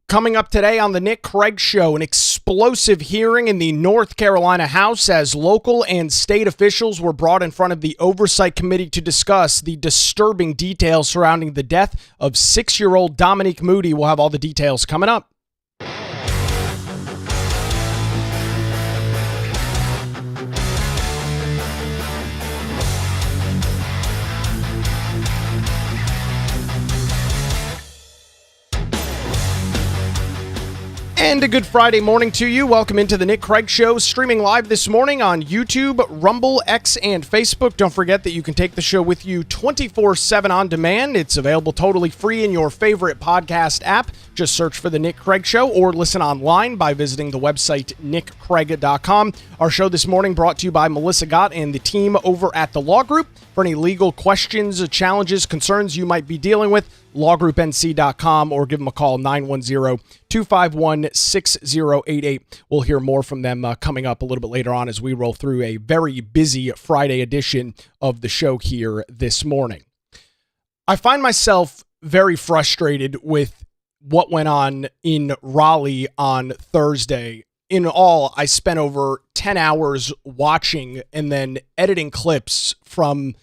Coming up today on the Nick Craig Show, an explosive hearing in the North Carolina House as local and state officials were brought in front of the Oversight Committee to discuss the disturbing details surrounding the death of 6-year-old Dominique Moody. We'll have all the details coming up. And a good Friday morning to you. Welcome into the Nick Craig Show, streaming live this morning on YouTube, Rumble, X, and Facebook. Don't forget that you can take the show with you 24/7 on demand. It's available totally free in your favorite podcast app. Just search for the Nick Craig Show or listen online by visiting the website nickcraig.com. Our show this morning brought to you by Melissa Gott and the team over at the Law Group. For any legal questions, challenges, concerns you might be dealing with, lawgroupnc.com, or give them a call, 910-251-6088. We'll hear more from them coming up a little bit later on as we roll through a very busy Friday edition of the show here this morning. I find myself very frustrated with what went on in Raleigh on Thursday. In all, I spent over 10 hours watching and then editing clips from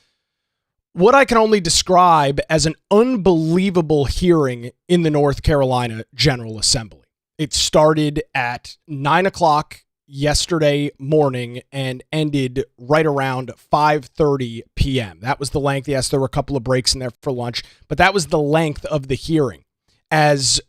what I can only describe as an unbelievable hearing in the North Carolina General Assembly. It started at 9 o'clock yesterday morning and ended right around 5:30 p.m. That was the length. Yes, there were a couple of breaks in there for lunch, but that was the length of the hearing as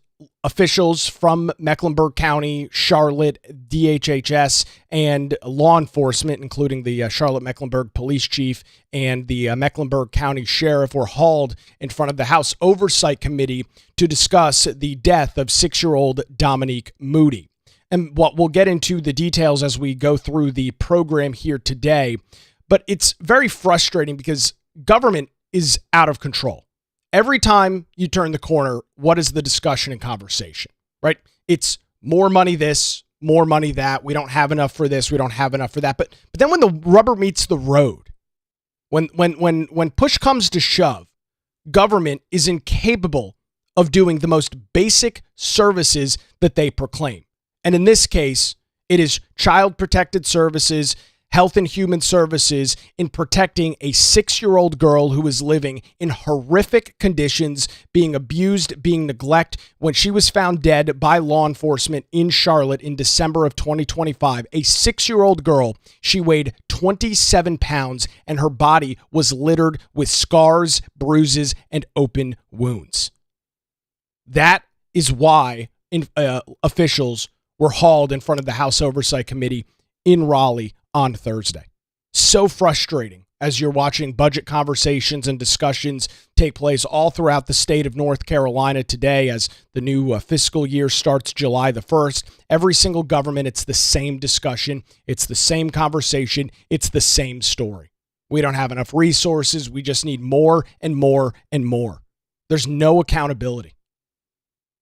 officials from Mecklenburg County, Charlotte, DHHS, and law enforcement, including the Charlotte-Mecklenburg police chief and the Mecklenburg County sheriff, were hauled in front of the House Oversight Committee to discuss the death of 6-year-old Dominique Moody. And what we'll get into the details as we go through the program here today, but it's very frustrating because government is out of control. Every time you turn the corner, what is the discussion and conversation, right? It's more money this, more money that. We don't have enough for this. We don't have enough for that. But then when the rubber meets the road, when push comes to shove, government is incapable of doing the most basic services that they proclaim. And in this case, it is child protected services, Health and Human Services, in protecting a 6-year-old girl who was living in horrific conditions, being abused, being neglected. When she was found dead by law enforcement in Charlotte in December of 2025, a 6-year-old girl, she weighed 27 pounds and her body was littered with scars, bruises, and open wounds. That is why officials were hauled in front of the House Oversight Committee in Raleigh on Thursday. So frustrating as you're watching budget conversations and discussions take place all throughout the state of North Carolina today as the new fiscal year starts July the 1st. Every single government, it's the same discussion. It's the same conversation. It's the same story. We don't have enough resources. We just need more and more and more. There's no accountability.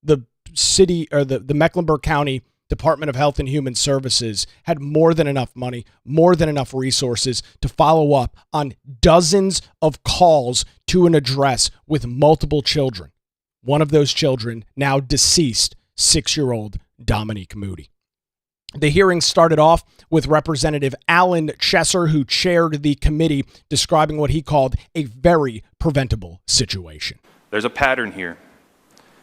The city or the Mecklenburg County Department of Health and Human Services had more than enough money, more than enough resources to follow up on dozens of calls to an address with multiple children. One of those children, now deceased, 6-year-old Dominique Moody. The hearing started off with Representative Alan Chesser, who chaired the committee, describing what he called a very preventable situation. There's a pattern here.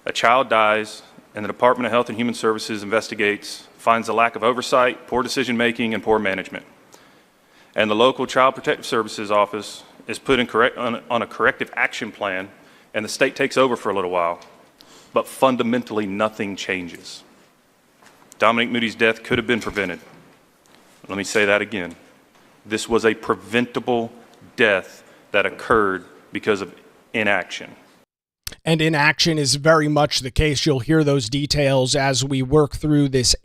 A child dies, and the Department of Health and Human Services investigates, finds a lack of oversight, poor decision-making, and poor management. And the local Child Protective Services office is put on a corrective action plan, and the state takes over for a little while. But fundamentally, nothing changes. Dominique Moody's death could have been prevented. Let me say that again. This was a preventable death that occurred because of inaction. And inaction is very much the case. You'll hear those details as we work through this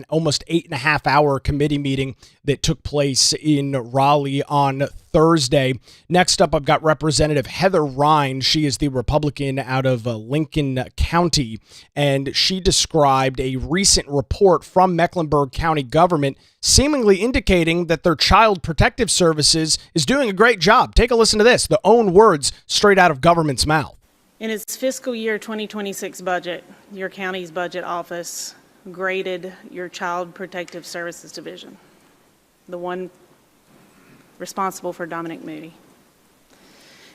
almost 8.5 hour committee meeting that took place in Raleigh on Thursday. Next up, I've got Representative Heather Rhine. She is the Republican out of Lincoln County, and she described a recent report from Mecklenburg County government seemingly indicating that their child protective services is doing a great job. Take a listen to this, the own words straight out of government's mouth. In its fiscal year 2026 budget, your county's budget office graded your Child Protective Services Division, the one responsible for Dominique Moody.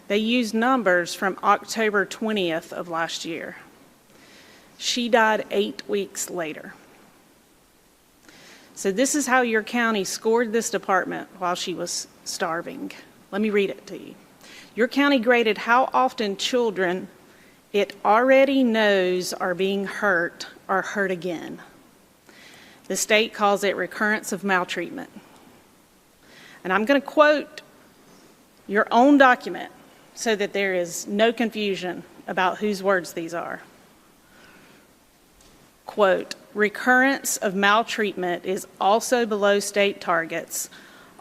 They used numbers from October 20th of last year. She died 8 weeks later. So this is how your county scored this department while she was starving. Let me read it to you. Your county graded how often children it already knows are being hurt or hurt again. The state calls it recurrence of maltreatment. And I'm going to quote your own document so that there is no confusion about whose words these are. Quote, recurrence of maltreatment is also below state targets,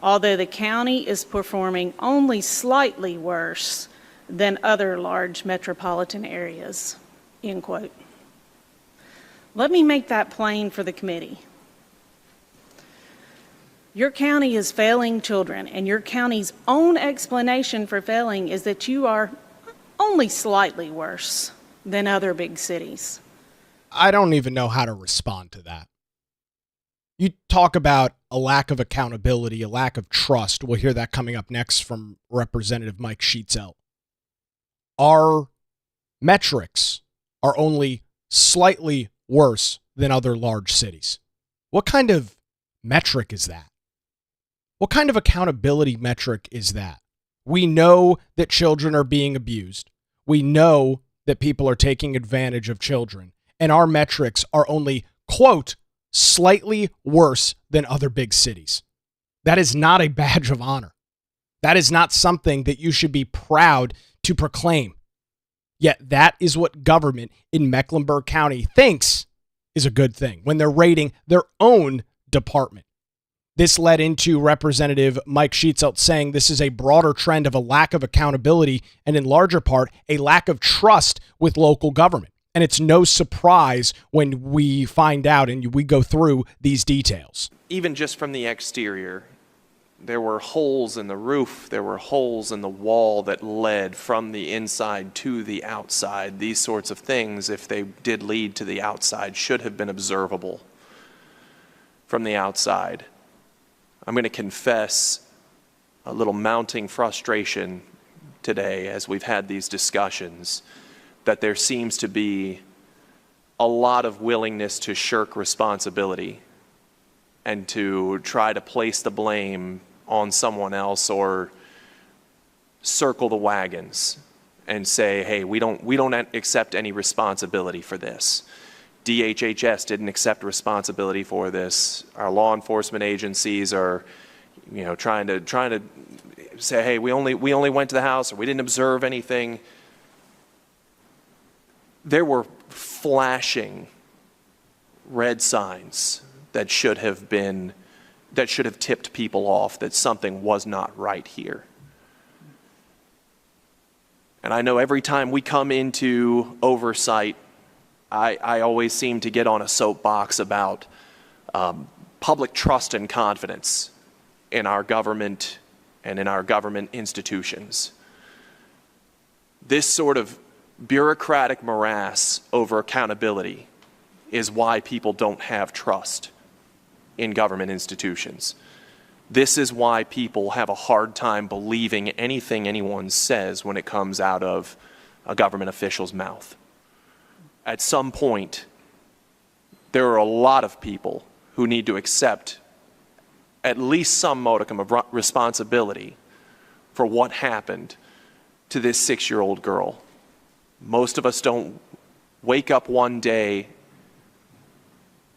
although the county is performing only slightly worse than other large metropolitan areas, end quote. Let me make that plain for the committee. Your county is failing children, and your county's own explanation for failing is that you are only slightly worse than other big cities. I don't even know how to respond to that. You talk about a lack of accountability, a lack of trust. We'll hear that coming up next from Representative Mike Sheetzel. Our metrics are only slightly worse than other large cities. What kind of metric is that? What kind of accountability metric is that? We know that children are being abused. We know that people are taking advantage of children. And our metrics are only, quote, slightly worse than other big cities. That is not a badge of honor. That is not something that you should be proud to proclaim. Yet that is what government in Mecklenburg County thinks is a good thing when they're rating their own department. This led into Representative Mike Sheetzel saying this is a broader trend of a lack of accountability and, in larger part, a lack of trust with local government. And it's no surprise when we find out and we go through these details. Even just from the exterior, there were holes in the roof, there were holes in the wall that led from the inside to the outside. These sorts of things, if they did lead to the outside, should have been observable from the outside. I'm going to confess a little mounting frustration today as we've had these discussions, that there seems to be a lot of willingness to shirk responsibility and to try to place the blame on someone else or circle the wagons and say, hey, we don't accept any responsibility for this. DHHS didn't accept responsibility for this. Our law enforcement agencies are, trying to say, hey, we only went to the house, or we didn't observe anything. There were flashing red signs that should have tipped people off that something was not right here. And I know every time we come into oversight, I always seem to get on a soapbox about public trust and confidence in our government and in our government institutions. This sort of bureaucratic morass over accountability is why people don't have trust in government institutions. This is why people have a hard time believing anything anyone says when it comes out of a government official's mouth. At some point, there are a lot of people who need to accept at least some modicum of responsibility for what happened to this 6-year-old girl. Most of us don't wake up one day.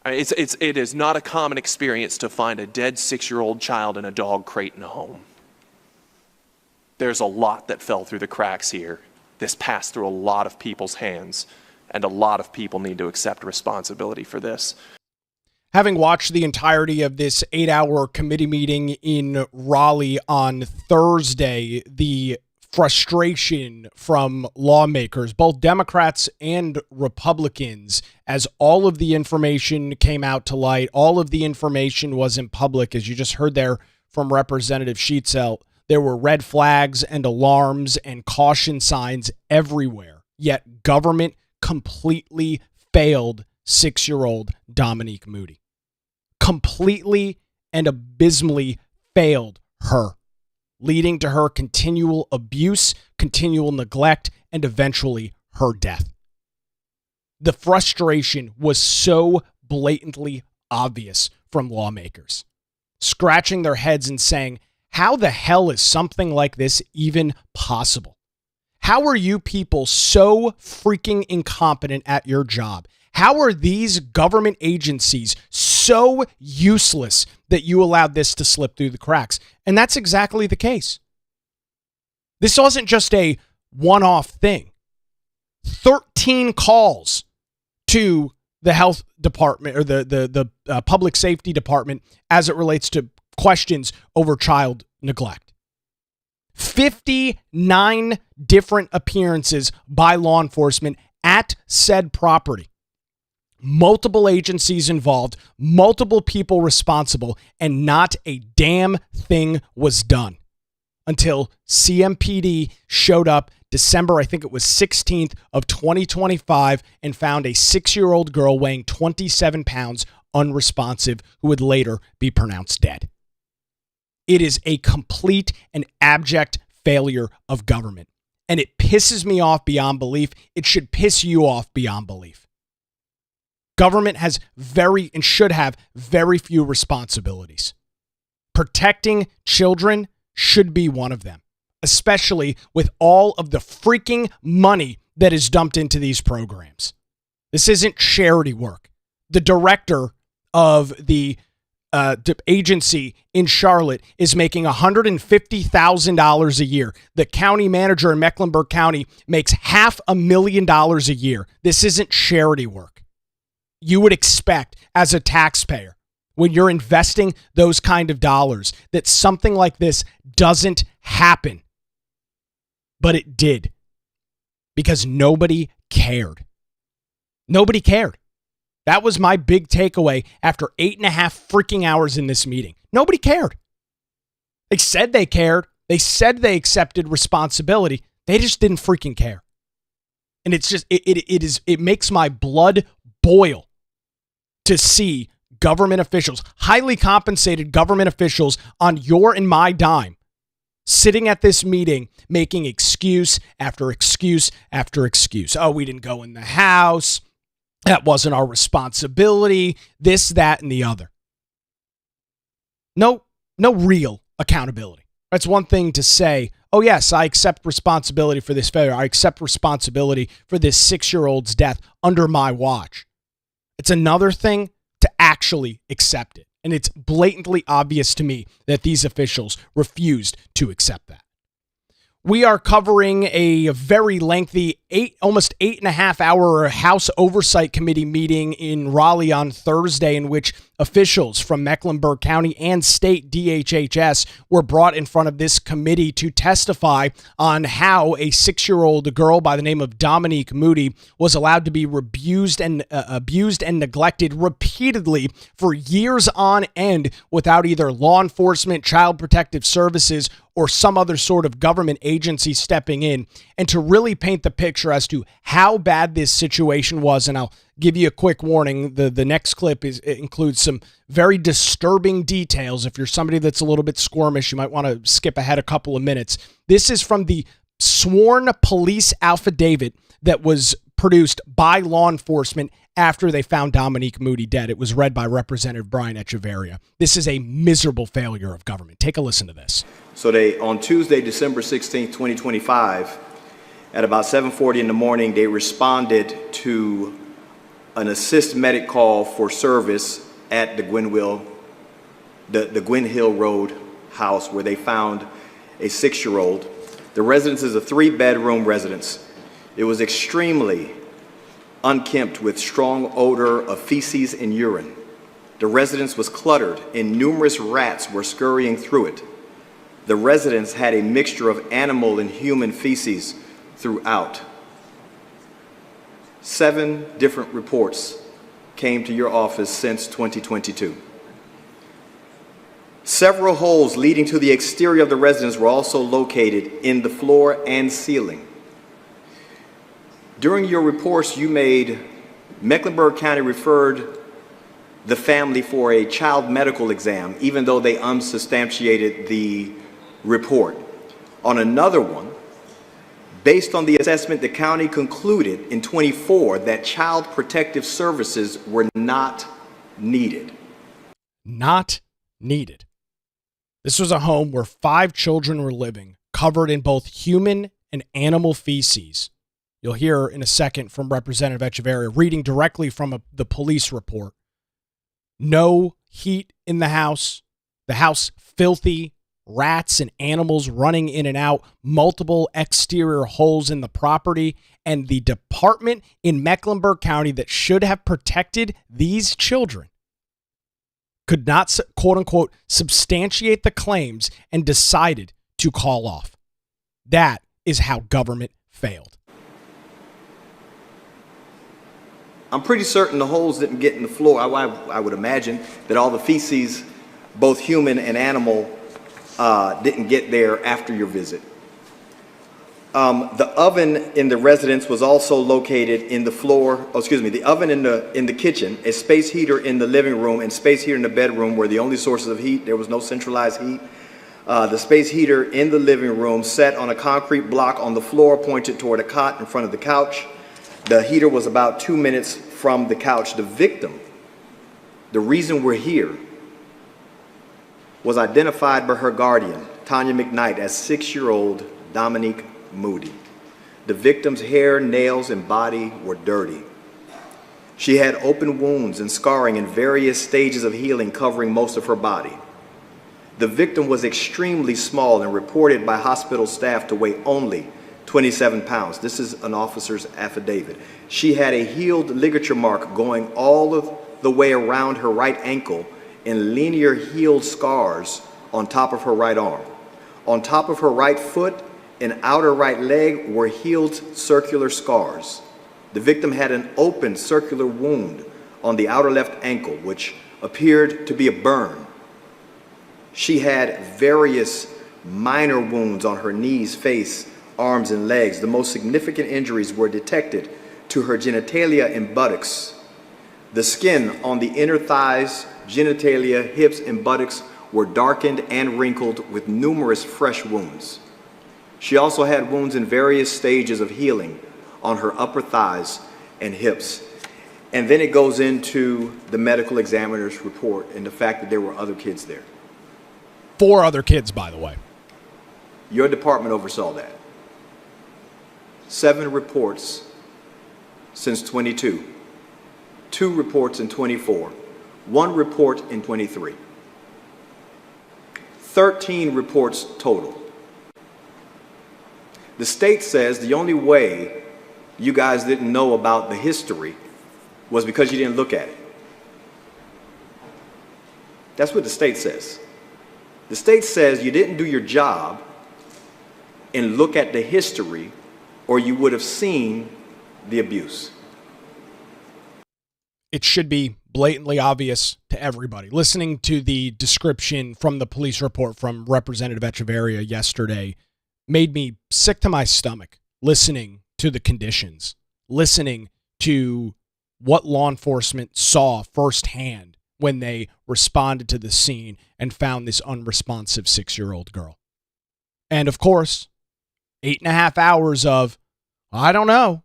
It is not a common experience to find a dead 6-year-old child in a dog crate in a home. There's a lot that fell through the cracks here. This passed through a lot of people's hands, and a lot of people need to accept responsibility for this. Having watched the entirety of this 8-hour committee meeting in Raleigh on Thursday, the frustration from lawmakers, both Democrats and Republicans, as all of the information came out to light, all of the information was in public, as you just heard there from Representative Sheetzel. There were red flags and alarms and caution signs everywhere yet government completely failed 6-year-old Dominique Moody. Completely and abysmally failed her, leading to her continual abuse, continual neglect, and eventually her death. The frustration was so blatantly obvious from lawmakers, scratching their heads and saying, how the hell is something like this even possible? How are you people so freaking incompetent at your job? How are these government agencies so useless that you allowed this to slip through the cracks? And that's exactly the case. This wasn't just a one-off thing. 13 calls to the health department or the public safety department as it relates to questions over child neglect. 59 different appearances by law enforcement at said property. Multiple agencies involved, multiple people responsible, and not a damn thing was done until CMPD showed up December, I think it was 16th of 2025, and found a 6-year-old girl weighing 27 pounds unresponsive who would later be pronounced dead. It is a complete and abject failure of government, and it pisses me off beyond belief. It should piss you off beyond belief. Government has very and should have very few responsibilities. Protecting children should be one of them, especially with all of the freaking money that is dumped into these programs. This isn't charity work. The director of the agency in Charlotte is making $150,000 a year. The county manager in Mecklenburg County makes $500,000 a year. This isn't charity work. You would expect as a taxpayer, when you're investing those kind of dollars, that something like this doesn't happen. But it did, because nobody cared. Nobody cared. That was my big takeaway after 8.5 freaking hours in this meeting. Nobody cared. They said they cared. They said they accepted responsibility. They just didn't freaking care. And it's just, it makes my blood boil to see government officials, highly compensated government officials on your and my dime, sitting at this meeting making excuse after excuse after excuse. Oh, we didn't go in the house. That wasn't our responsibility. This, that, and the other. No real accountability. It's one thing to say, oh yes, I accept responsibility for this failure. I accept responsibility for this 6-year-old's death under my watch. It's another thing to actually accept it. And it's blatantly obvious to me that these officials refused to accept that. We are covering a very lengthy, almost 8.5 hour House Oversight Committee meeting in Raleigh on Thursday, in which officials from Mecklenburg County and state DHHS were brought in front of this committee to testify on how a 6-year-old girl by the name of Dominique Moody was allowed to be abused and neglected repeatedly for years on end without either law enforcement, child protective services, or some other sort of government agency stepping in, and to really paint the picture as to how bad this situation was. And I'll give you a quick warning. The next clip includes some very disturbing details. If you're somebody that's a little bit squirmish, you might want to skip ahead a couple of minutes. This is from the sworn police affidavit that was produced by law enforcement after they found Dominique Moody dead. It was read by Representative Brian Echeverria. This is a miserable failure of government. Take a listen to this. So on Tuesday, December 16th, 2025, at about 7:40 in the morning, they responded to an assist medic call for service at the Gwyn Hill Road house, where they found a 6-year-old. The residence is a 3-bedroom residence. It was extremely unkempt with strong odor of feces and urine. The residence was cluttered and numerous rats were scurrying through it. The residence had a mixture of animal and human feces throughout. 7 different reports came to your office since 2022. Several holes leading to the exterior of the residence were also located in the floor and ceiling. During your reports, you made Mecklenburg County referred the family for a child medical exam, even though they unsubstantiated the report. On another one, based on the assessment, the county concluded in 24 that child protective services were not needed. Not needed. This was a home where 5 children were living, covered in both human and animal feces. You'll hear in a second from Representative Echeverria reading directly from the police report. No heat in the house filthy, rats and animals running in and out, multiple exterior holes in the property, and the department in Mecklenburg County that should have protected these children could not, quote unquote, substantiate the claims and decided to call off. That is how government failed. I'm pretty certain the holes didn't get in the floor. I would imagine that all the feces, both human and animal, didn't get there after your visit. The oven in the residence was also located in the floor, the oven in the kitchen, a space heater in the living room, and space heater in the bedroom were the only sources of heat. There was no centralized heat. The space heater in the living room sat on a concrete block on the floor pointed toward a cot in front of the couch. The heater was about 2 minutes from the couch. The victim, the reason we're here, was identified by her guardian, Tanya McKnight, as 6-year-old Dominique Moody. The victim's hair, nails, and body were dirty. She had open wounds and scarring in various stages of healing covering most of her body. The victim was extremely small and reported by hospital staff to weigh only 27 pounds. This is an officer's affidavit. She had a healed ligature mark going all of the way around her right ankle and linear healed scars on top of her right arm. On top of her right foot and outer right leg were healed circular scars. The victim had an open circular wound on the outer left ankle, which appeared to be a burn. She had various minor wounds on her knees, face, arms, and legs. The most significant injuries were detected to her genitalia and buttocks. The skin on the inner thighs, genitalia, hips, and buttocks were darkened and wrinkled with numerous fresh wounds. She also had wounds in various stages of healing on her upper thighs and hips. And then it goes into the medical examiner's report and the fact that there were other kids there. 4 other kids, by the way. Your department oversaw that. 7 reports since 22. 2 reports in 24. 1 report in 23. 13 reports total. The state says the only way you guys didn't know about the history was because you didn't look at it. That's what the state says. The state says you didn't do your job and look at the history, or you would have seen the abuse. It should be blatantly obvious to everybody. Listening to the description from the police report from Representative Echeverria yesterday made me sick to my stomach. Listening to the conditions, listening to what law enforcement saw firsthand when they responded to the scene and found this unresponsive 6-year-old girl. And of course, 8.5 hours of, I don't know,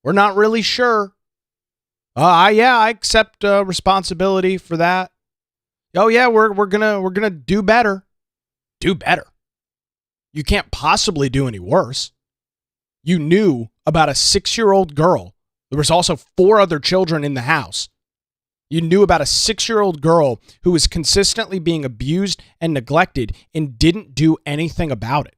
we're not really sure. I accept responsibility for that. Oh yeah, we're gonna do better. Do better. You can't possibly do any worse. You knew about a 6-year-old girl. There was also 4 other children in the house. You knew about a 6-year-old girl who was consistently being abused and neglected and didn't do anything about it.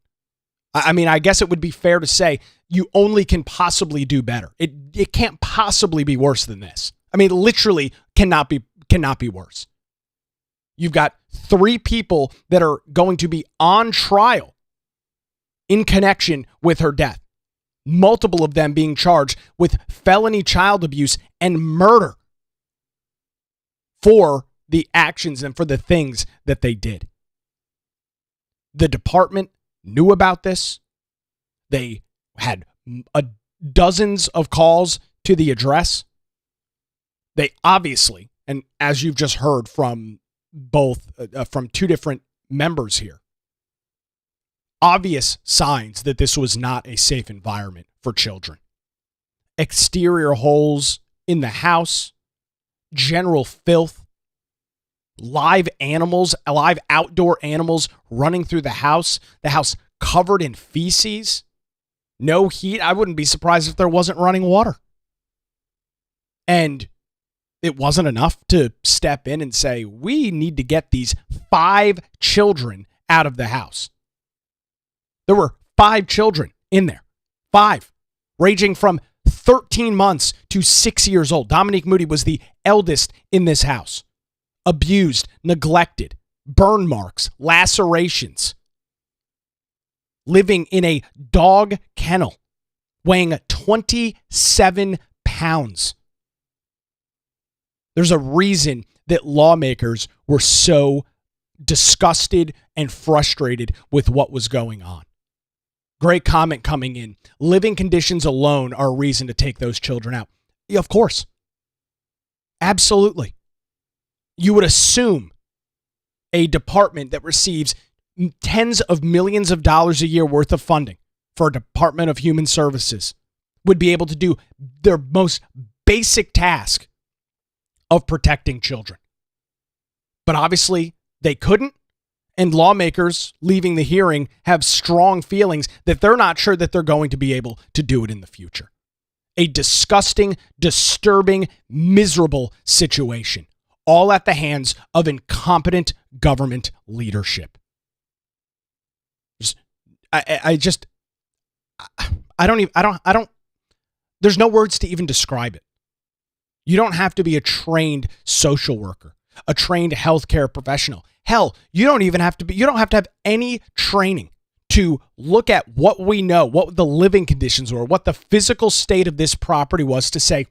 I mean, I guess it would be fair to say you only can possibly do better. It can't possibly be worse than this. I mean, literally cannot be worse. You've got 3 people that are going to be on trial in connection with her death. Multiple of them being charged with felony child abuse and murder for the actions and for the things that they did. The department knew about this. They had dozens of calls to the address. They obviously, and as you've just heard from from two different members here, obvious signs that this was not a safe environment for children. Exterior holes in the house, general filth, live outdoor animals running through the house covered in feces, no heat. I wouldn't be surprised if there wasn't running water. And it wasn't enough to step in and say, we need to get these 5 children out of the house. There were 5 children in there. 5, ranging from 13 months to 6 years old. Dominique Moody was the eldest in this house. Abused, neglected, burn marks, lacerations. Living in a dog kennel, weighing 27 pounds. There's a reason that lawmakers were so disgusted and frustrated with what was going on. Great comment coming in. Living conditions alone are a reason to take those children out. Yeah, of course. Absolutely. You would assume a department that receives tens of millions of dollars a year worth of funding for a Department of Human Services would be able to do their most basic task of protecting children. But obviously they couldn't, and lawmakers leaving the hearing have strong feelings that they're not sure that they're going to be able to do it in the future. A disgusting, disturbing, miserable situation, all at the hands of incompetent government leadership. There's no words to even describe it. You don't have to be a trained social worker, a trained healthcare professional. Hell, you don't have to have any training to look at what we know, what the living conditions were, what the physical state of this property was to say,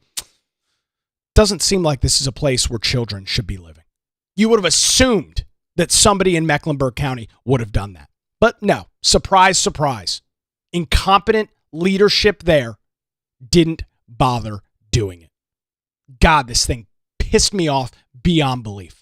doesn't seem like this is a place where children should be living. You would have assumed that somebody in Mecklenburg County would have done that. But no, surprise, surprise. Incompetent leadership there didn't bother doing it. God, this thing pissed me off beyond belief.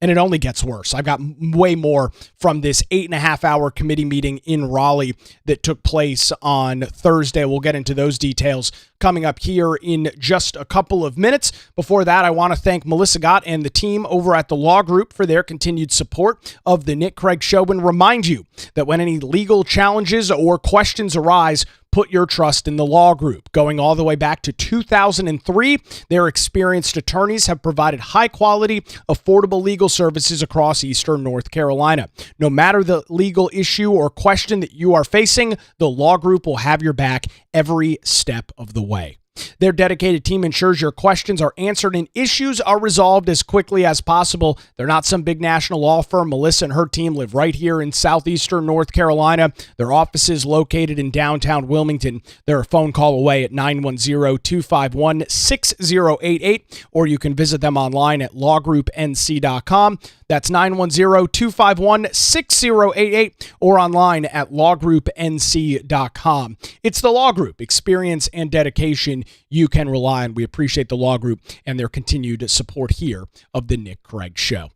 And it only gets worse. I've got way more from this 8.5-hour committee meeting in Raleigh that took place on Thursday. We'll get into those details coming up here in just a couple of minutes. Before that, I want to thank Melissa Gott and the team over at the Law Group for their continued support of the Nick Craig Show, and remind you that when any legal challenges or questions arise, put your trust in the Law Group. Going all the way back to 2003, their experienced attorneys have provided high-quality, affordable legal services across Eastern North Carolina. No matter the legal issue or question that you are facing, the Law Group will have your back every step of the way. Their dedicated team ensures your questions are answered and issues are resolved as quickly as possible. They're not some big national law firm. Melissa and her team live right here in southeastern North Carolina. Their office is located in downtown Wilmington. They're a phone call away at 910-251-6088, or you can visit them online at lawgroupnc.com. That's 910-251-6088, or online at lawgroupnc.com. It's the Law Group. Experience and dedication you can rely on. We appreciate the Law Group and their continued support here of the Nick Craig Show.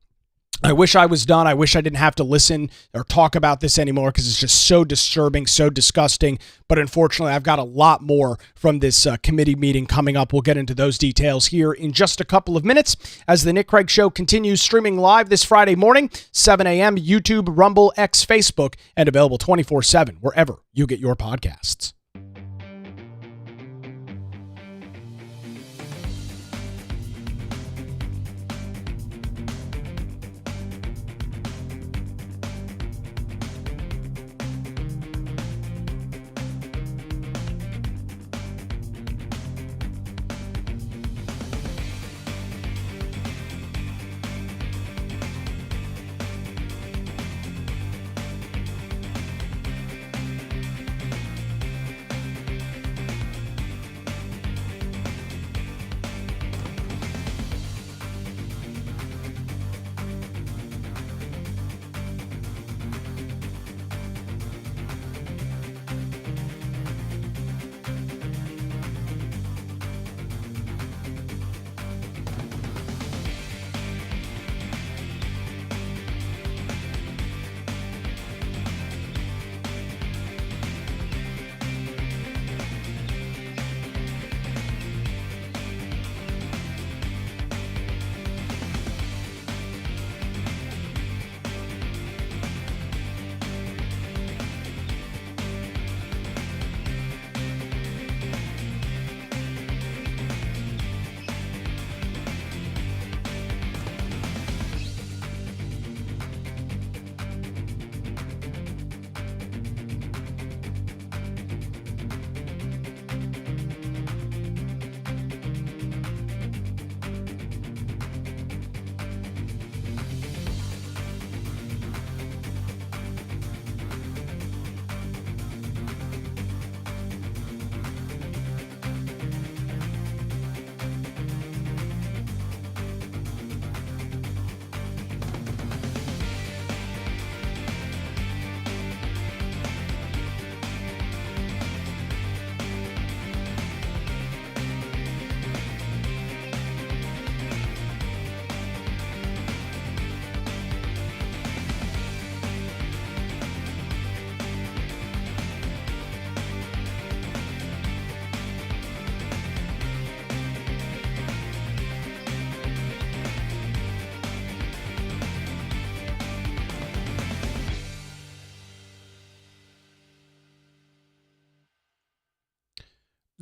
I wish I was done. I wish I didn't have to listen or talk about this anymore because it's just so disturbing, so disgusting. But unfortunately, I've got a lot more from this committee meeting coming up. We'll get into those details here in just a couple of minutes as the Nick Craig Show continues streaming live this Friday morning, 7 a.m., YouTube, Rumble, X, Facebook, and available 24/7 wherever you get your podcasts.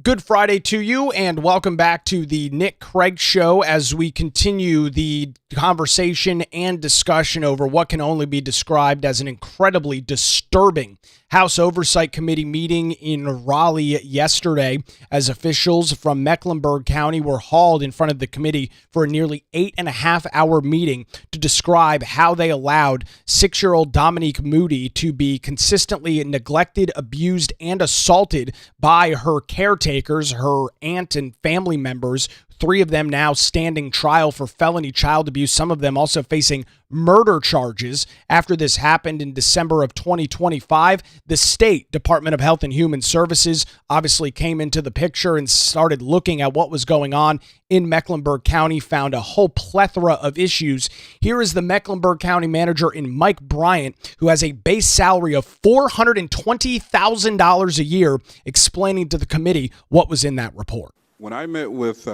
Good Friday to you, and welcome back to the Nick Craig Show as we continue the conversation and discussion over what can only be described as an incredibly disturbing House Oversight Committee meeting in Raleigh yesterday, as officials from Mecklenburg County were hauled in front of the committee for a nearly 8.5-hour meeting to describe how they allowed 6-year-old Dominique Moody to be consistently neglected, abused, and assaulted by her caretakers, her aunt and family members, 3 of them now standing trial for felony child abuse, some of them also facing murder charges. After this happened in December of 2025, the state Department of Health and Human Services obviously came into the picture and started looking at what was going on in Mecklenburg County, found a whole plethora of issues. Here is the Mecklenburg County manager in Mike Bryant, who has a base salary of $420,000 a year, explaining to the committee what was in that report. When I met with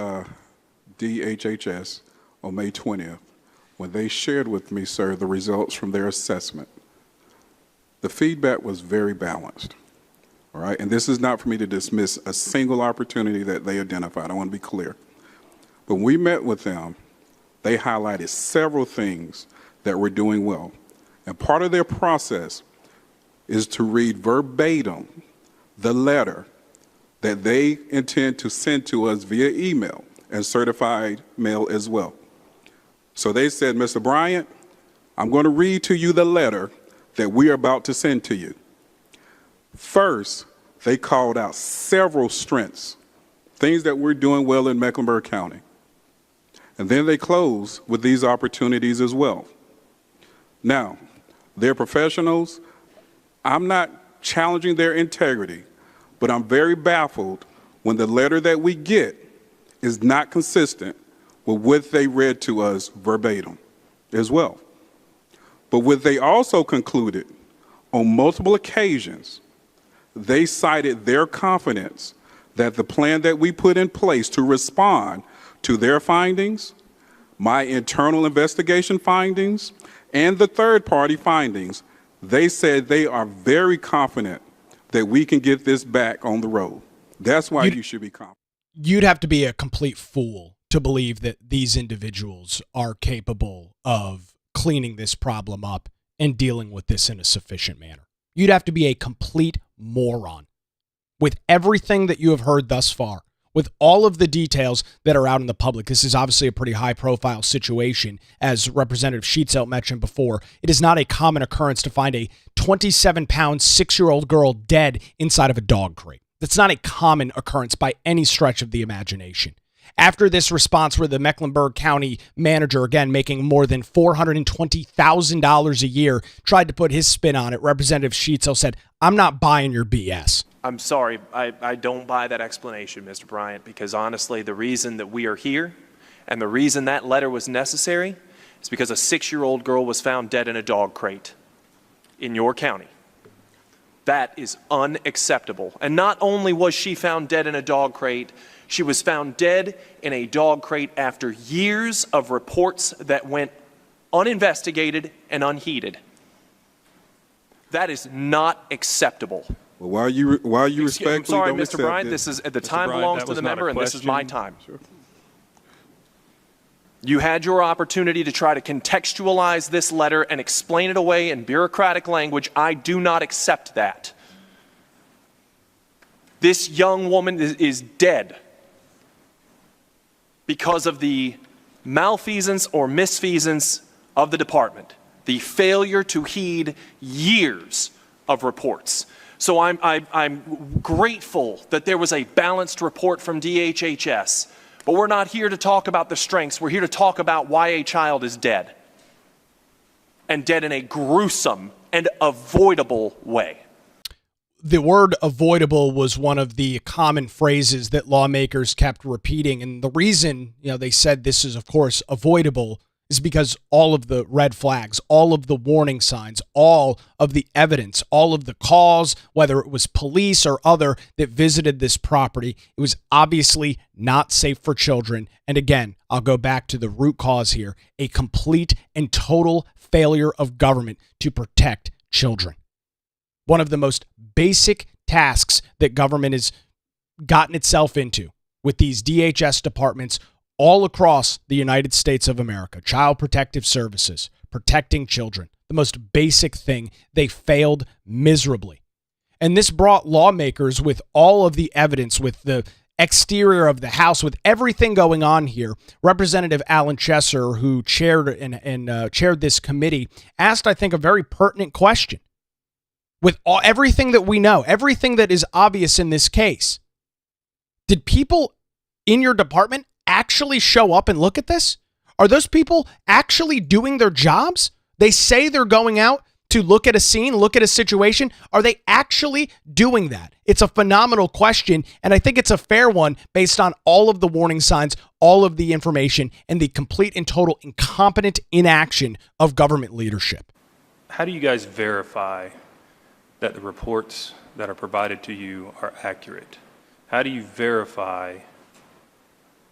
DHHS on May 20th, when they shared with me, sir, the results from their assessment, the feedback was very balanced, all right? And this is not for me to dismiss a single opportunity that they identified. I want to be clear. But when we met with them, they highlighted several things that we're doing well. And part of their process is to read verbatim the letter that they intend to send to us via email and certified mail as well. So they said, Mr. Bryant, I'm going to read to you the letter that we are about to send to you. First, they called out several strengths, things that we're doing well in Mecklenburg County. And then they closed with these opportunities as well. Now, they're professionals. I'm not challenging their integrity, but I'm very baffled when the letter that we get is not consistent with what they read to us verbatim as well. But what they also concluded on multiple occasions, they cited their confidence that the plan that we put in place to respond to their findings, my internal investigation findings, and the third-party findings, they said they are very confident that we can get this back on the road. That's why you should be confident. You'd have to be a complete fool to believe that these individuals are capable of cleaning this problem up and dealing with this in a sufficient manner. You'd have to be a complete moron. With everything that you have heard thus far, with all of the details that are out in the public, this is obviously a pretty high-profile situation. As Representative Sheetzel mentioned before, it is not a common occurrence to find a 27-pound, 6-year-old girl dead inside of a dog crate. That's not a common occurrence by any stretch of the imagination. After this response, where the Mecklenburg County manager, again making more than $420,000 a year, tried to put his spin on it, Representative Sheetzel said, "I'm not buying your BS." I'm sorry, I don't buy that explanation, Mr. Bryant, because honestly, the reason that we are here and the reason that letter was necessary is because a 6-year-old girl was found dead in a dog crate in your county. That is unacceptable. And not only was she found dead in a dog crate, she was found dead in a dog crate after years of reports that went uninvestigated and unheeded. That is not acceptable. Well, while you respectfully I'm sorry, don't Mr. accept Bryant, it- this is, the Mr. time Bryant, belongs that to was the not a member, and this is my question. time. You had your opportunity to try to contextualize this letter and explain it away in bureaucratic language. I do not accept that. This young woman is dead because of the malfeasance or misfeasance of the department, the failure to heed years of reports. So I'm grateful that there was a balanced report from DHHS, but we're not here to talk about the strengths. We're here to talk about why a child is dead, and dead in a gruesome and avoidable way. The word avoidable was one of the common phrases that lawmakers kept repeating. And the reason, they said this is, of course, avoidable is because all of the red flags, all of the warning signs, all of the evidence, all of the calls, whether it was police or other that visited this property, it was obviously not safe for children. And again, I'll go back to the root cause here, a complete and total failure of government to protect children. One of the most basic tasks that government is gotten itself into with these DHS departments all across the United States of America. Child Protective Services, protecting children, the most basic thing. They failed miserably. And this brought lawmakers with all of the evidence, with the exterior of the House, with everything going on here. Representative Alan Chesser, who chaired chaired this committee, asked, I think, a very pertinent question. With everything that we know, everything that is obvious in this case, did people in your department actually show up and look at this? Are those people actually doing their jobs? They say they're going out to look at a scene, look at a situation. Are they actually doing that? It's a phenomenal question, and I think it's a fair one based on all of the warning signs, all of the information, and the complete and total incompetent inaction of government leadership. How do you guys verify that the reports that are provided to you are accurate? How do you verify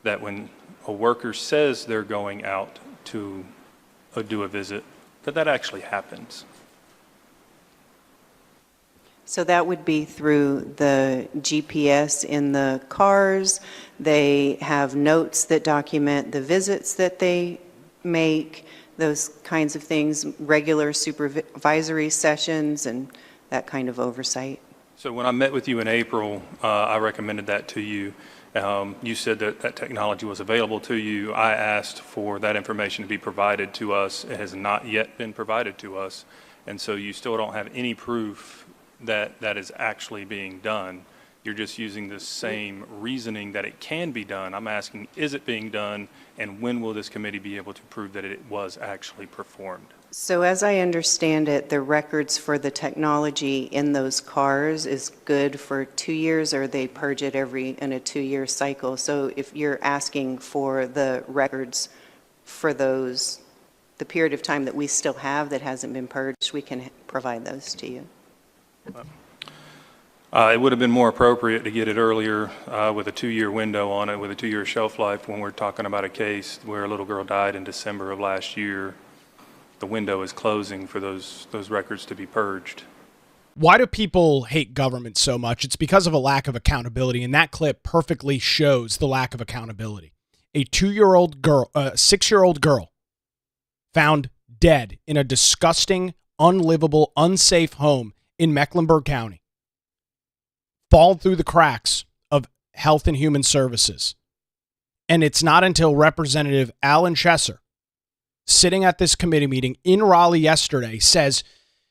that when a worker says they're going out to do a visit, that actually happens? So that would be through the GPS in the cars. They have notes that document the visits that they make, those kinds of things, regular supervisory sessions and that kind of oversight. So when I met with you in April, I recommended that to you. You said that that technology was available to you. I asked for that information to be provided to us. It has not yet been provided to us. And so you still don't have any proof that that is actually being done. You're just using the same reasoning that it can be done. I'm asking, is it being done, and when will this committee be able to prove that it was actually performed? So as I understand it, the records for the technology in those cars is good for 2 years, or they purge it in a 2-year cycle. So if you're asking for the records for those, the period of time that we still have that hasn't been purged, we can provide those to you. It would have been more appropriate to get it earlier with a 2-year window on it, with a 2-year shelf life, when we're talking about a case where a little girl died in December of last year. The window is closing for those records to be purged. Why do people hate government so much? It's because of a lack of accountability, and that clip perfectly shows the lack of accountability. A 6-year-old girl found dead in a disgusting, unlivable, unsafe home in Mecklenburg County, fall through the cracks of Health and Human Services. And it's not until Representative Alan Chesser, sitting at this committee meeting in Raleigh yesterday, says,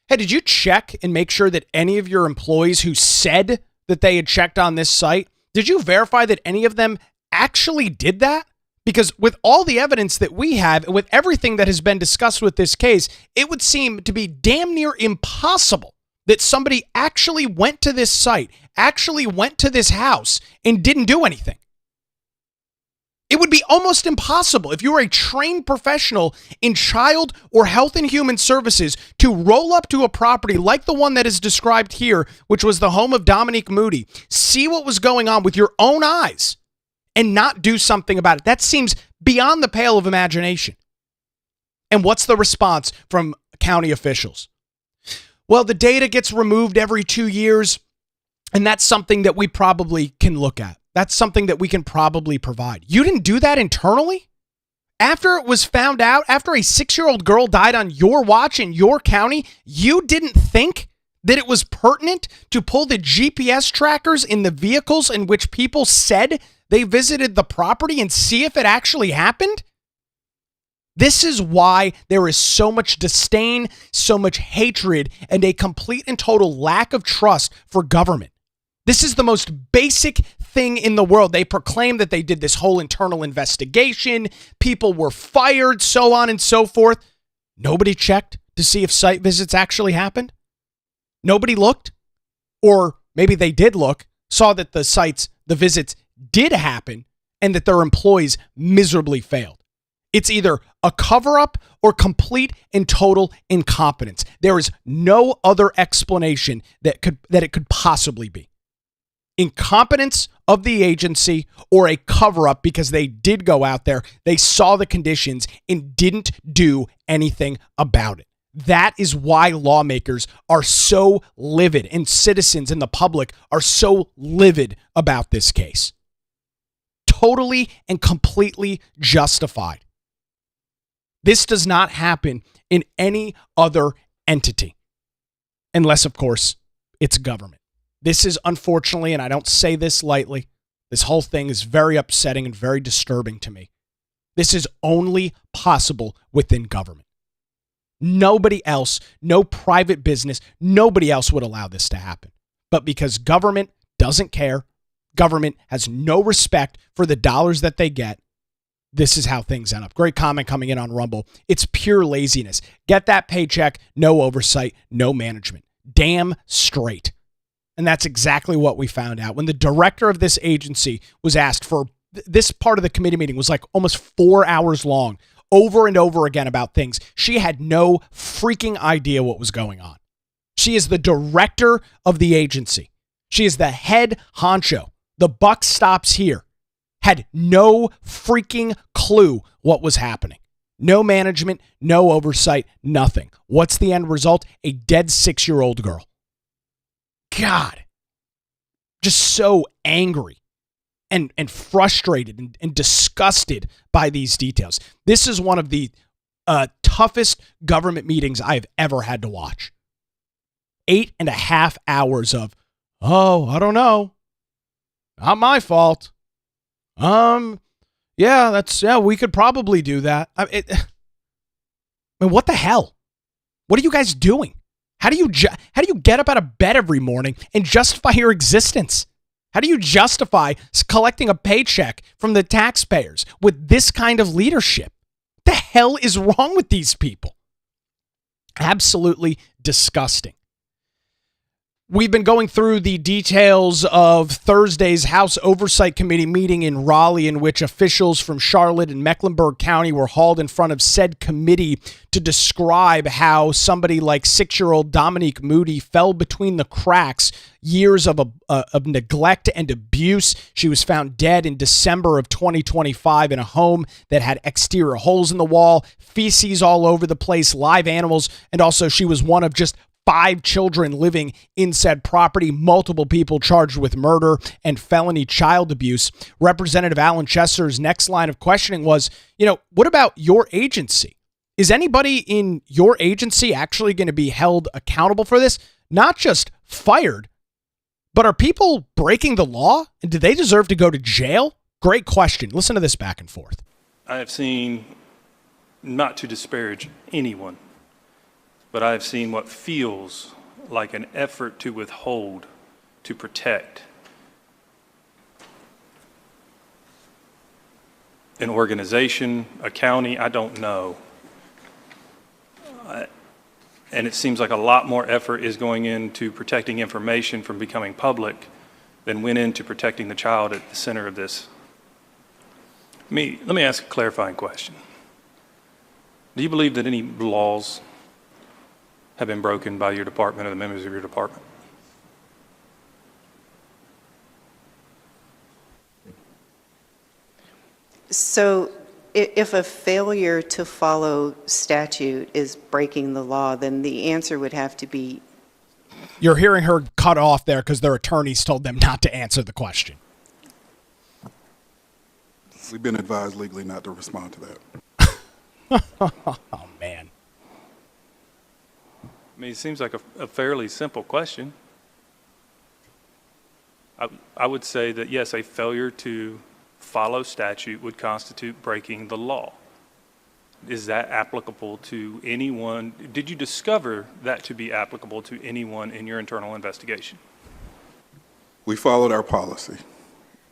hey, did you check and make sure that any of your employees who said that they had checked on this site, did you verify that any of them actually did that? Because with all the evidence that we have, and with everything that has been discussed with this case, it would seem to be damn near impossible that somebody actually went to this site, actually went to this house, and didn't do anything. It would be almost impossible if you were a trained professional in child or health and human services to roll up to a property like the one that is described here, which was the home of Dominique Moody, see what was going on with your own eyes, and not do something about it. That seems beyond the pale of imagination. And what's the response from county officials? Well, the data gets removed every 2 years, and that's something that we probably can look at. That's something that we can probably provide. You didn't do that internally? After it was found out, after a 6-year-old girl died on your watch in your county, you didn't think that it was pertinent to pull the GPS trackers in the vehicles in which people said they visited the property and see if it actually happened? This is why there is so much disdain, so much hatred, and a complete and total lack of trust for government. This is the most basic thing in the world. They proclaim that they did this whole internal investigation. People were fired, so on and so forth. Nobody checked to see if site visits actually happened. Nobody looked, or maybe they did look, saw that the visits did happen, and that their employees miserably failed. It's either a cover-up or complete and total incompetence. There is no other explanation that it could possibly be. Incompetence of the agency, or a cover-up because they did go out there, they saw the conditions, and didn't do anything about it. That is why lawmakers are so livid and citizens and the public are so livid about this case. Totally and completely justified. This does not happen in any other entity, unless, of course, it's government. This is unfortunately, and I don't say this lightly, this whole thing is very upsetting and very disturbing to me. This is only possible within government. Nobody else, no private business, nobody else would allow this to happen. But because government doesn't care, government has no respect for the dollars that they get, this is how things end up. Great comment coming in on Rumble. It's pure laziness. Get that paycheck, no oversight, no management. Damn straight. And that's exactly what we found out. When the director of this agency was asked for, this part of the committee meeting was like almost 4 hours long, over and over again about things. She had no freaking idea what was going on. She is the director of the agency. She is the head honcho. The buck stops here. Had no freaking clue what was happening. No management, no oversight, nothing. What's the end result? A dead 6-year-old girl. God. Just so angry and frustrated and disgusted by these details. This is one of the toughest government meetings I've ever had to watch. 8.5 hours of, oh, I don't know. Not my fault. Yeah, we could probably do that. I mean, what the hell? What are you guys doing? How do you get up out of bed every morning and justify your existence? How do you justify collecting a paycheck from the taxpayers with this kind of leadership? What the hell is wrong with these people? Absolutely disgusting. We've been going through the details of Thursday's House Oversight Committee meeting in Raleigh, in which officials from Charlotte and Mecklenburg County were hauled in front of said committee to describe how somebody like 6-year-old Dominique Moody fell between the cracks, years of neglect and abuse. She was found dead in December of 2025 in a home that had exterior holes in the wall, feces all over the place, live animals, and also she was one of just 5 children living in said property, multiple people charged with murder and felony child abuse. Representative Alan Chester's next line of questioning was, what about your agency? Is anybody in your agency actually going to be held accountable for this? Not just fired, but are people breaking the law? And do they deserve to go to jail? Great question. Listen to this back and forth. I have seen, not to disparage anyone, but I have seen what feels like an effort to withhold, to protect an organization, a county, I don't know. And it seems like a lot more effort is going into protecting information from becoming public than went into protecting the child at the center of this. Let me ask a clarifying question. Do you believe that any laws have been broken by your department or the members of your department? So if a failure to follow statute is breaking the law, then the answer would have to be... You're hearing her cut off there because their attorneys told them not to answer the question. We've been advised legally not to respond to that. Oh, man. I mean, it seems like a fairly simple question. I would say that, yes, a failure to follow statute would constitute breaking the law. Is that applicable to anyone? Did you discover that to be applicable to anyone in your internal investigation? We followed our policy.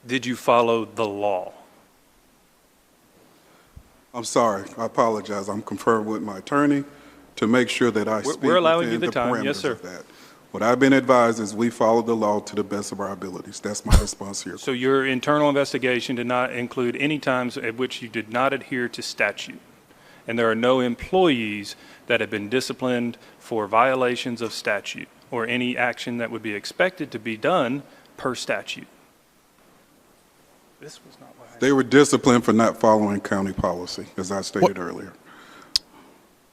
Did you follow the law? I'm sorry. I apologize. I'm conferring with my attorney to make sure that I speak We're allowing within you the time. Yes, parameters sir. of that. What I've been advised is we follow the law to the best of our abilities. That's my response here. So your internal investigation did not include any times at which you did not adhere to statute, and there are no employees that have been disciplined for violations of statute or any action that would be expected to be done per statute. This was not what I... They were disciplined for not following county policy, as I stated earlier.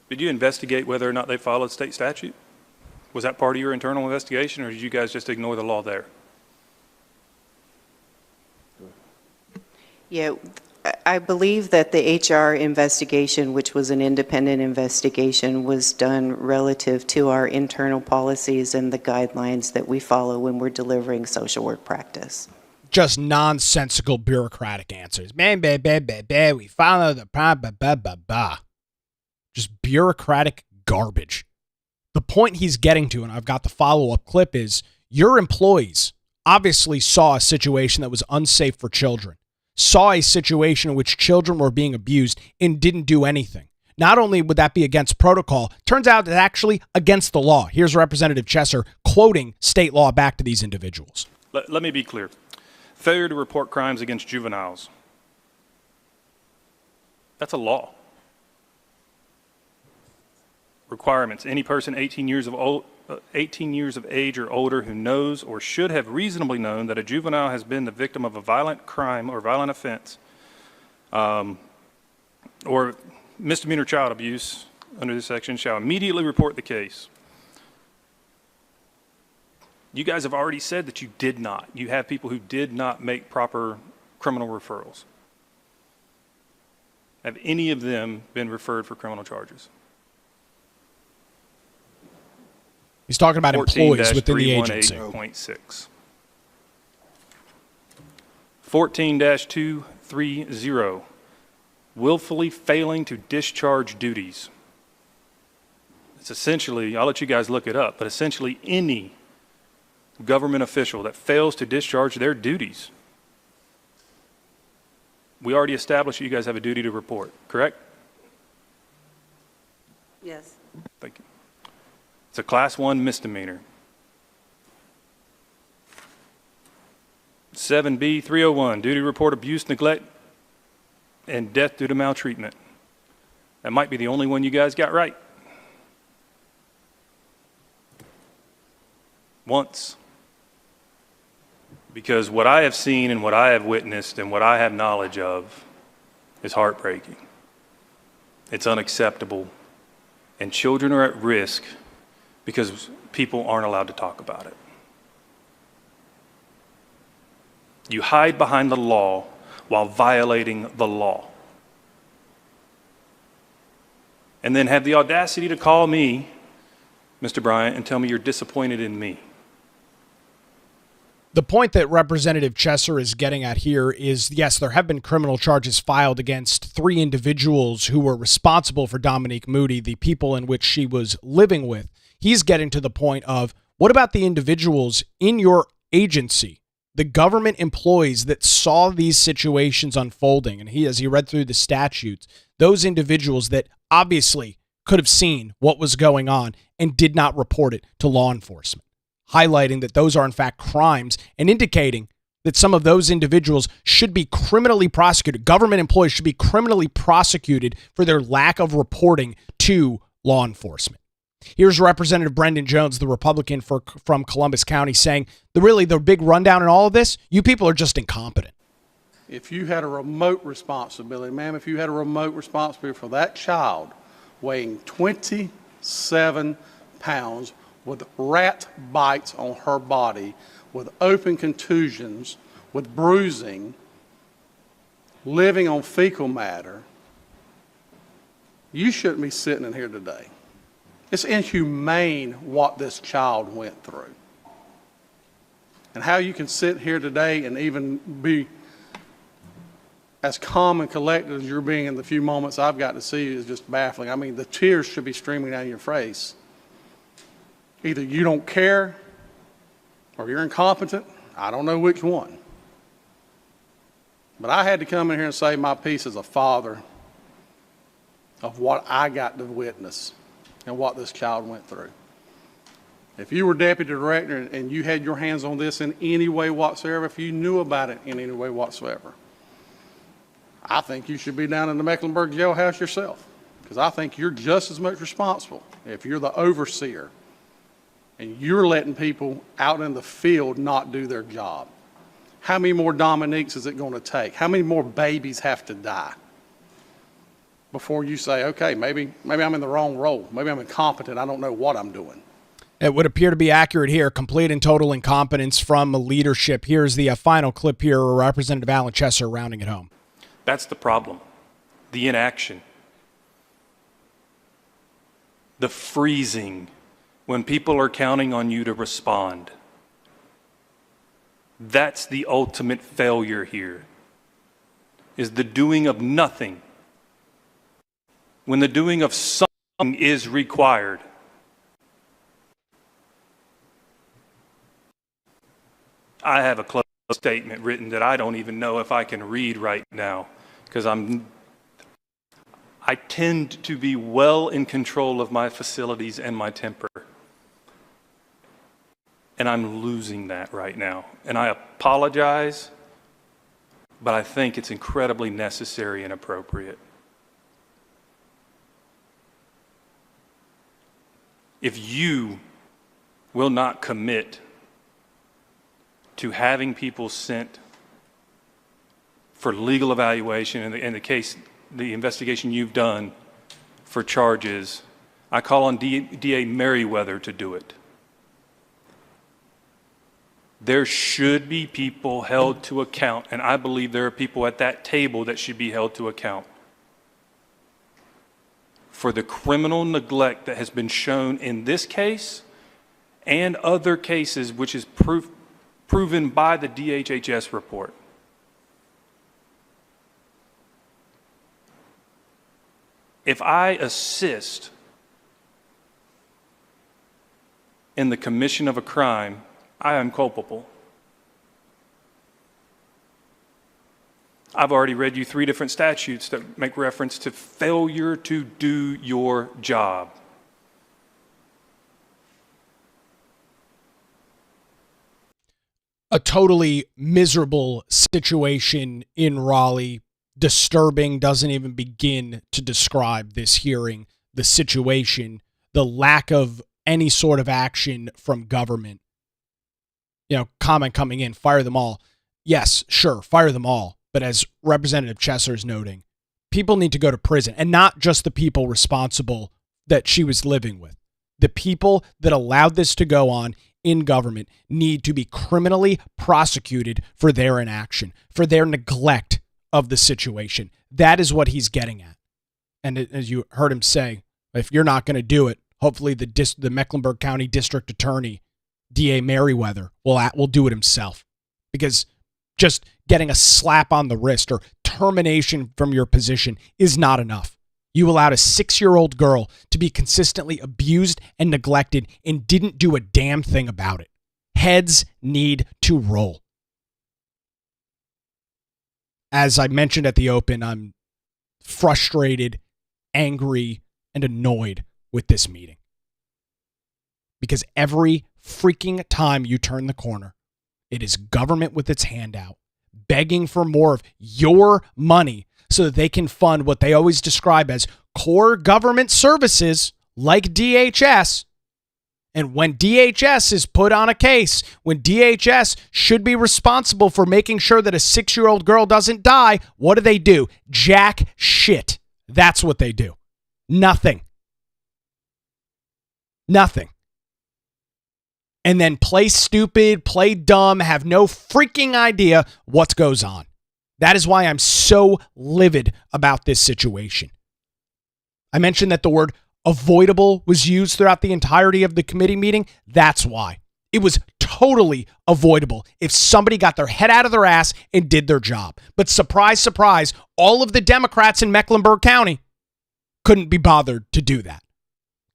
Did you investigate whether or not they followed state statute? Was that part of your internal investigation, or did you guys just ignore the law there? Yeah, I believe that the HR investigation, which was an independent investigation, was done relative to our internal policies and the guidelines that we follow when we're delivering social work practice. Just nonsensical bureaucratic answers. We follow the just bureaucratic garbage. The point he's getting to, and I've got the follow-up clip, is your employees obviously saw a situation that was unsafe for children, saw a situation in which children were being abused, and didn't do anything. Not only would that be against protocol, turns out it's actually against the law. Here's Representative Chesser quoting state law back to these individuals. Let me be clear. Failure to report crimes against juveniles, that's a law. Requirements: any person 18 years of age or older who knows or should have reasonably known that a juvenile has been the victim of a violent crime or violent offense or misdemeanor child abuse under this section shall immediately report the case. You guys have already said that you did not. You have people who did not make proper criminal referrals. Have any of them been referred for criminal charges? He's talking about employees within the agency. 14-318.6. 14-230, willfully failing to discharge duties. It's essentially, I'll let you guys look it up, but essentially any government official that fails to discharge their duties. We already established that you guys have a duty to report, correct? Yes. Thank you. It's a Class 1 misdemeanor. 7B 301, duty to report abuse, neglect, and death due to maltreatment. That might be the only one you guys got right. Once. Because what I have seen and what I have witnessed and what I have knowledge of is heartbreaking. It's unacceptable. And children are at risk because people aren't allowed to talk about it. You hide behind the law while violating the law. And then have the audacity to call me, Mr. Bryant, and tell me you're disappointed in me. The point that Representative Chesser is getting at here is, yes, there have been criminal charges filed against 3 individuals who were responsible for Dominique Moody, the people in which she was living with. He's getting to the point of, what about the individuals in your agency, the government employees that saw these situations unfolding? And as he read through the statutes, those individuals that obviously could have seen what was going on and did not report it to law enforcement, highlighting that those are in fact crimes and indicating that some of those individuals should be criminally prosecuted. Government employees should be criminally prosecuted for their lack of reporting to law enforcement. Here's Representative Brendan Jones, the Republican from Columbus County, saying the big rundown in all of this, you people are just incompetent. If you had a remote responsibility, ma'am, if you had a remote responsibility for that child weighing 27 pounds with rat bites on her body, with open contusions, with bruising, living on fecal matter, you shouldn't be sitting in here today. It's inhumane what this child went through. And how you can sit here today and even be as calm and collected as you're being in the few moments I've got to see you is just baffling. I mean, the tears should be streaming down your face. Either you don't care or you're incompetent. I don't know which one. But I had to come in here and say my piece as a father of what I got to witness and what this child went through. If you were deputy director and you had your hands on this in any way whatsoever, if you knew about it in any way whatsoever, I think you should be down in the Mecklenburg jailhouse yourself, because I think you're just as much responsible if you're the overseer and you're letting people out in the field not do their job. How many more Dominiques is it going to take? How many more babies have to die? before you say, okay, maybe I'm in the wrong role. Maybe I'm incompetent. I don't know what I'm doing. It would appear to be accurate here. Complete and total incompetence from leadership. Here's the final clip here, Representative Alan Chesser rounding it home. That's the problem. The inaction. The freezing when people are counting on you to respond. That's the ultimate failure here, is the doing of nothing when the doing of something is required. I have a closing statement written that I don't even know if I can read right now because I tend to be well in control of my facilities and my temper. And I'm losing that right now. And I apologize, but I think it's incredibly necessary and appropriate. If you will not commit to having people sent for legal evaluation in the case, the investigation you've done for charges, I call on DA Merriweather to do it. There should be people held to account, and I believe there are people at that table that should be held to account for the criminal neglect that has been shown in this case and other cases, which is proven by the DHHS report. If I assist in the commission of a crime, I am culpable. I've already read you 3 different statutes that make reference to failure to do your job. A totally miserable situation in Raleigh. Disturbing, doesn't even begin to describe this hearing, the situation, the lack of any sort of action from government. You know, comment coming in, fire them all. Yes, sure, fire them all. But as Representative Chesser is noting, people need to go to prison, and not just the people responsible that she was living with. The people that allowed this to go on in government need to be criminally prosecuted for their inaction, for their neglect of the situation. That is what he's getting at. And as you heard him say, if you're not going to do it, hopefully the Mecklenburg County District Attorney, DA Merriweather, will do it himself. Because just getting a slap on the wrist or termination from your position is not enough. You allowed a 6-year-old girl to be consistently abused and neglected and didn't do a damn thing about it. Heads need to roll. As I mentioned at the open, I'm frustrated, angry, and annoyed with this meeting. Because every freaking time you turn the corner, it is government with its hand out, begging for more of your money so that they can fund what they always describe as core government services like DHS. And when DHS is put on a case, when DHS should be responsible for making sure that a 6-year-old girl doesn't die, what do? Jack shit. That's what they do. Nothing. Nothing. And then play stupid, play dumb, have no freaking idea what goes on. That is why I'm so livid about this situation. I mentioned that the word avoidable was used throughout the entirety of the committee meeting. That's why. It was totally avoidable if somebody got their head out of their ass and did their job. But surprise, surprise, all of the Democrats in Mecklenburg County couldn't be bothered to do that.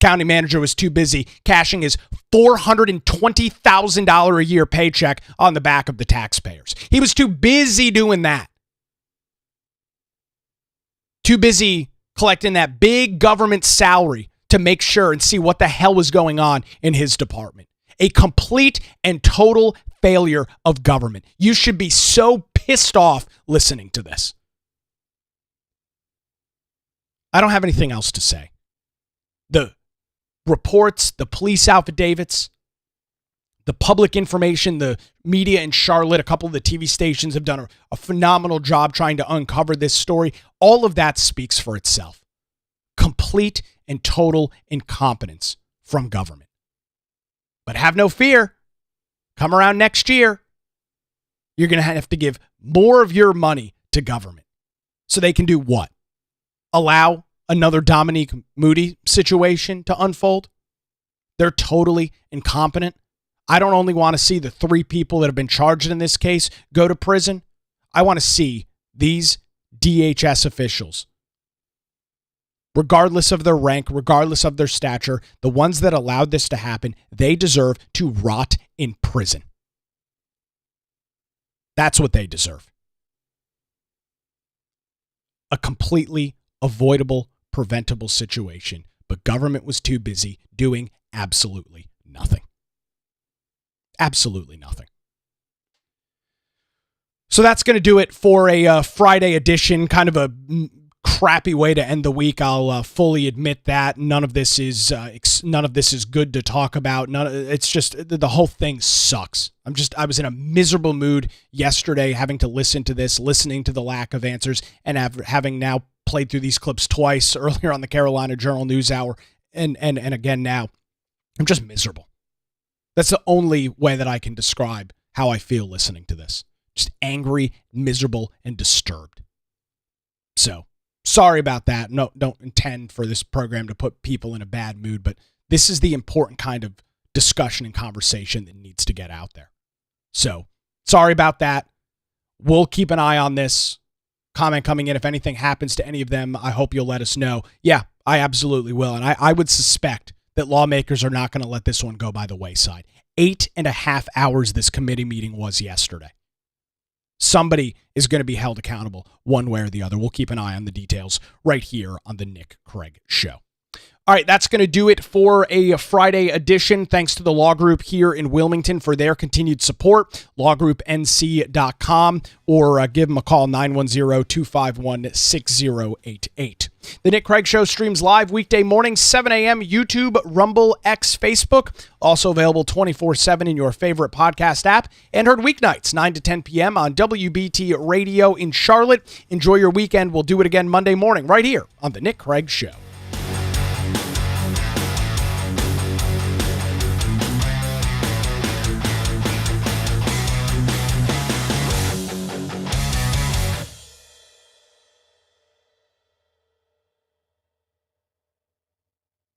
County manager was too busy cashing his $420,000 a year paycheck on the back of the taxpayers. He was too busy doing that. Too busy collecting that big government salary to make sure and see what the hell was going on in his department. A complete and total failure of government. You should be so pissed off listening to this. I don't have anything else to say. The reports, the police affidavits, the public information, the media in Charlotte, a couple of the TV stations have done a phenomenal job trying to uncover this story. All of that speaks for itself. complete and total incompetence from government. But have no fear. Come around next year, you're going to have to give more of your money to government. So they can do what? Allow another Dominique Moody situation to unfold? They're totally incompetent. I don't only want to see the 3 people that have been charged in this case go to prison. I want to see these DHS officials, regardless of their rank, regardless of their stature, the ones that allowed this to happen, they deserve to rot in prison. That's what they deserve. A completely avoidable, preventable situation, but government was too busy doing absolutely nothing. Absolutely nothing. So that's going to do it for a Friday edition, kind of a crappy way to end the week. I'll fully admit that none of this is good to talk about. It's just the whole thing sucks. I was in a miserable mood yesterday, having to listen to this, listening to the lack of answers, and having now played through these clips twice earlier on the Carolina Journal News Hour, and again now. I'm just miserable. That's the only way that I can describe how I feel listening to this. Just angry, miserable, and disturbed. So, sorry about that. No, don't intend for this program to put people in a bad mood, but this is the important kind of discussion and conversation that needs to get out there. So, sorry about that. We'll keep an eye on this. Comment coming in. If anything happens to any of them, I hope you'll let us know. Yeah, I absolutely will. And I would suspect that lawmakers are not going to let this one go by the wayside. 8.5 hours this committee meeting was yesterday. Somebody is going to be held accountable one way or the other. We'll keep an eye on the details right here on the Nick Craig Show. All right, that's going to do it for a Friday edition. Thanks to the Law Group here in Wilmington for their continued support. lawgroupnc.com or give them a call, 910-251-6088. The Nick Craig Show streams live weekday mornings, 7 a.m., YouTube, Rumble, X, Facebook. Also available 24/7 in your favorite podcast app. And heard weeknights, 9 to 10 p.m. on WBT Radio in Charlotte. Enjoy your weekend. We'll do it again Monday morning right here on the Nick Craig Show.